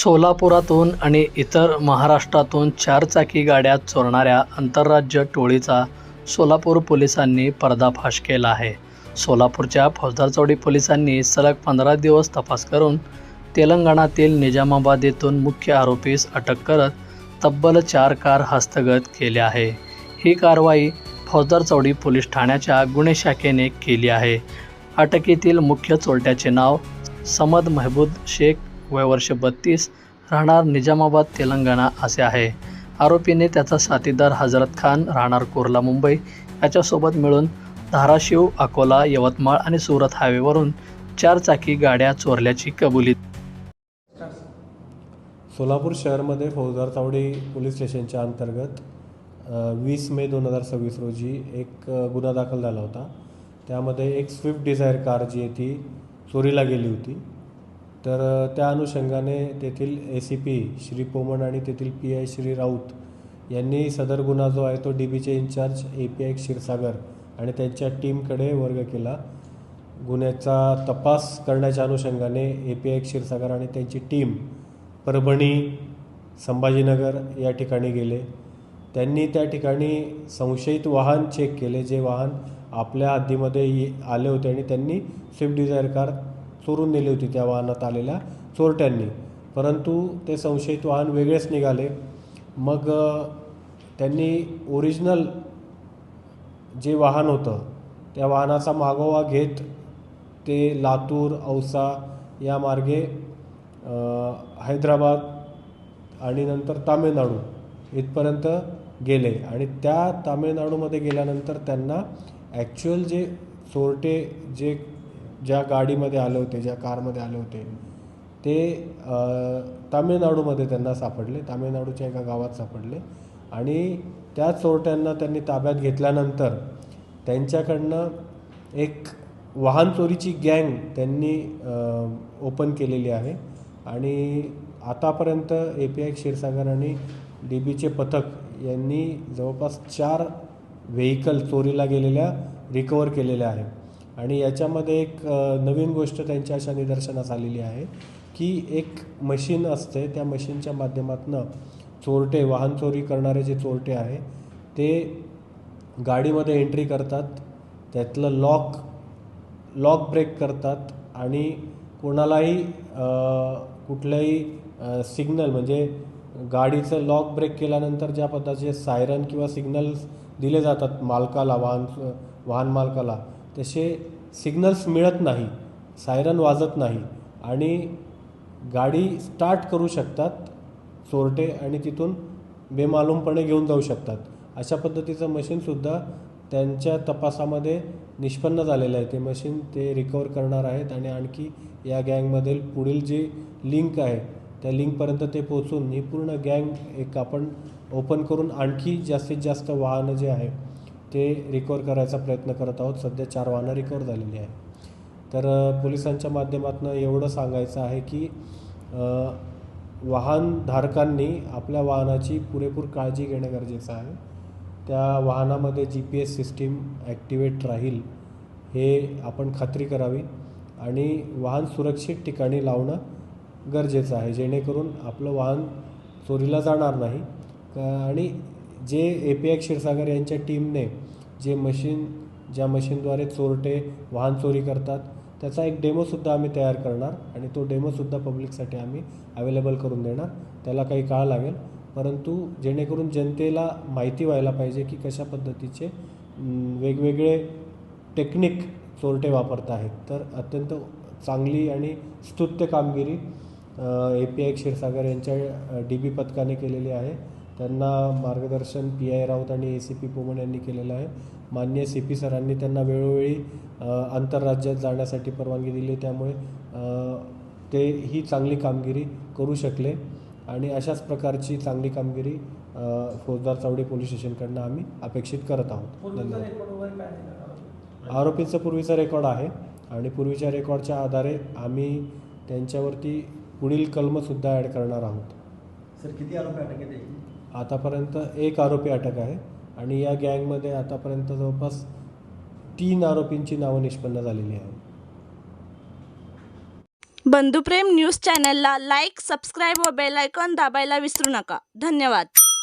सोलापुरातून आणि इतर महाराष्ट्रातून चारचाकी गाड्या चोरणाऱ्या आंतरराज्य टोळीचा सोलापूर पोलिसांनी पर्दाफाश केला आहे. सोलापूरच्या फौजदार चौडी पोलिसांनी सलग 15 दिवस तपास करून तेलंगणातील निजामाबाद येथून मुख्य आरोपीस अटक करत तब्बल 4 कार हस्तगत केल्या आहे. ही कारवाई फौजदार चौडी पोलीस ठाण्याच्या गुन्हे शाखेने केली आहे. अटकेतील मुख्य चोरट्याचे नाव समद महबूद शेख, वय वर्ष 32, राहणार निजामाबाद तेलंगणा असे आहे. आरोपीने त्याचा साथीदार हजरत खान, राहणार कुर्ला मुंबई याच्यासोबत मिळून धाराशिव, अकोला, यवतमाळ आणि सुरत हायवेवरून 4 चाकी गाड्या चोरल्याची कबुली. सोलापूर शहरामध्ये फौजदार चावडी पोलीस स्टेशनच्या अंतर्गत 20 मे 2026 रोजी एक गुन्हा दाखल झाला होता. त्यामध्ये एक स्विफ्ट डिझायर कार जी आहे ती चोरीला गेली होती. तर त्या अनुषंगाने तेथील ACP श्री पोमण आणि तेथील PI श्री राऊत यांनी सदर गुन्हा जो आहे तो DBचे इन्चार्ज API क्षीरसागर आणि त्यांच्या टीमकडे वर्ग केला. गुन्ह्याचा तपास करण्याच्या अनुषंगाने API क्षीरसागर आणि त्यांची टीम परभणी, संभाजीनगर या ठिकाणी गेले. त्यांनी त्या ठिकाणी संशयित वाहन चेक केले, जे वाहन आपल्या हद्दीमध्ये आले होते आणि त्यांनी स्विफ्ट डिझायर कार चोरून नेली होती त्या वाहनात आलेल्या चोरट्यांनी. परंतु ते संशयित वाहन वेगळेच निघाले. मग त्यांनी ओरिजिनल जे वाहन होतं त्या वाहनाचा मागोवा घेत ते लातूर, औसा या मार्गे हैदराबाद आणि नंतर तामिळनाडू इथपर्यंत गेले. आणि त्या तामिळनाडूमध्ये गेल्यानंतर त्यांना ॲक्च्युअल जे चोरटे ज्या गाडीमध्ये आले होते, ज्या कारमध्ये आले होते ते तामिळनाडूमध्ये त्यांना सापडले, तामिळनाडूच्या एका गावात सापडले. आणि त्या चोरट्यांना त्यांनी ताब्यात घेतल्यानंतर त्यांच्याकडनं एक वाहन चोरीची गँग त्यांनी ओपन केलेली आहे. आणि आतापर्यंत API क्षीरसागर आणि DBचे पथक यांनी जवळपास 4 व्हेकल चोरीला गेलेल्या रिकवर केलेल्या आहे. आणि याच्यामध्ये एक नवीन गोष्ट त्यांच्या अशा निदर्शनास आलेली आहे की एक मशीन असते, त्या मशीनच्या माध्यमातून चोरटे, वाहन चोरी करणारे जे चोरटे आहे ते गाडीमध्ये एंट्री करतात, त्यातलं लॉक ब्रेक करतात आणि कोणालाही कुठल्याही सिग्नल, म्हणजे गाडीचं लॉक ब्रेक केल्यानंतर ज्या पद्धतीचे सायरन किंवा सिग्नल्स दिले जातात मालकाला, वाहन मालकाला, तसे सिग्नल्स मिळत नाही, सायरन वाजत नाही आणि गाडी स्टार्ट करू शकतात चोरटे आणि तिथून बेमालूमपणे घेऊन जाऊ शकतात. अशा पद्धतीचं मशीनसुद्धा त्यांच्या तपासामध्ये निष्पन्न झालेलं आहे. ते मशीन ते रिकवर करणार आहेत आणि आणखी या गँगमधील पुढील जी लिंक आहे त्या लिंकपर्यंत ते पोहोचून ही पूर्ण गँग एक आपण ओपन करून आणखी जास्तीत जास्त वाहनं जे आहे ते रिकवर करायचा प्रयत्न करत आहोत. सध्या 4 वाहनं रिकवर झालेली आहे. तर पोलिसांच्या माध्यमातून एवढं सांगायचं आहे की वाहनधारकांनी आपल्या वाहनाची पुरेपूर काळजी घेणं गरजेचं आहे. त्या वाहनामध्ये GPS सिस्टीम ॲक्टिवेट राहील हे आपण खात्री करावी आणि वाहन सुरक्षित ठिकाणी लावणं गरजेचं आहे, जेणेकरून आपलं वाहन चोरीला जाणार नाही. आणि जे API क्षीरसागर यांच्या टीमने ज्या मशीनद्वारे चोरटे वाहन चोरी करतात त्याचा एक डेमोसुद्धा आम्ही तयार करणार आणि तो डेमोसुद्धा पब्लिकसाठी आम्ही अवेलेबल करून देणार. त्याला काही काळ लागेल, परंतु जेणेकरून जनतेला माहिती व्हायला पाहिजे की कशा पद्धतीचे वेगवेगळे टेक्निक चोरटे वापरत आहेत. तर अत्यंत चांगली आणि स्तुत्य कामगिरी API क्षीरसागर यांच्या DB पथकाने केलेली आहे. त्यांना मार्गदर्शन PI राऊत आणि ACP पोमण यांनी केलेलं आहे. माननीय CP सरांनी त्यांना वेळोवेळी आंतरराज्यात जाण्यासाठी परवानगी दिली, त्यामुळे ते ही चांगली कामगिरी करू शकले. आणि अशाच प्रकारची चांगली कामगिरी फौजदार चावडी पोलीस स्टेशनकडनं आम्ही अपेक्षित करत आहोत. धन्यवाद. आरोपीचं पूर्वीचा रेकॉर्ड आहे आणि पूर्वीच्या रेकॉर्डच्या आधारे आम्ही त्यांच्यावरती पुढील कलमसुद्धा ॲड करणार आहोत. सर, किती आरोपी अटक आहेत? आतापर्यंत 1 आरोपी अटक आहे आणि या गँगमध्ये आतापर्यंत जवळपास 3 आरोपींची नावं निष्पन्न झालेली आहेत. बंधुप्रेम न्यूज चॅनलला लाईक, सबस्क्राईब व बेल आयकॉन दाबायला विसरू नका. धन्यवाद.